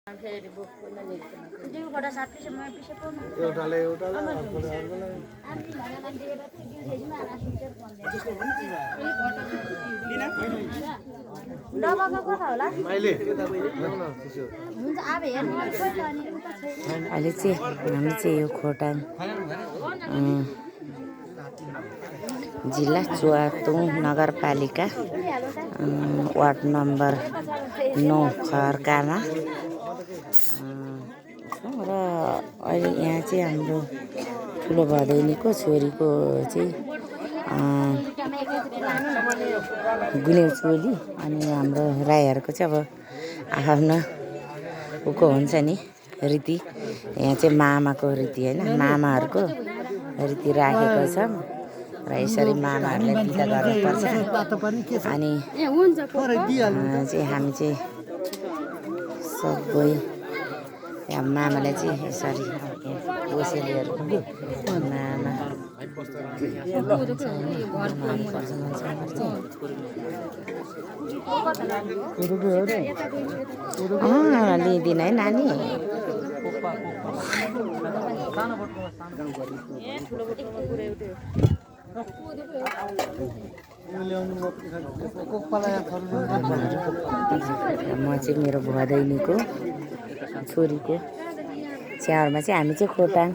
अहिले चाहिँ हामी चाहिँ यो खोटाङ जिल्ला चुवातुङ नगरपालिका वार्ड नम्बर 9 खर्कामा र अहिले यहाँ चाहिँ हाम्रो ठुलो भदैनीको छोरीको चाहिँ गुन्यौ चोली अनि हाम्रो राईहरूको चाहिँ अब आफ्नो उको हुन्छ नि रीति। यहाँ चाहिँ मामाको रीति होइन, मामाहरूको रीति राखेको छ र यसरी मामाहरूले बिदा गर्नुपर्छ। अनि चाहिँ हामी चाहिँ सबै यहाँ मामालाई चाहिँ यसरी ओसेलीहरू मामा लिँदिन है नानी। म चाहिँ मेरो भदैनीको छोरीको स्याहारमा चाहिँ हामी चाहिँ खोटाङ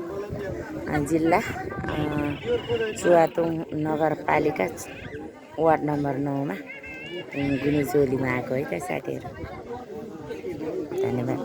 जिल्ला चुवातुङ नगरपालिका वार्ड नम्बर 9 मा गुन्यौ चोलीमा आएको है त साथीहरू। धन्यवाद।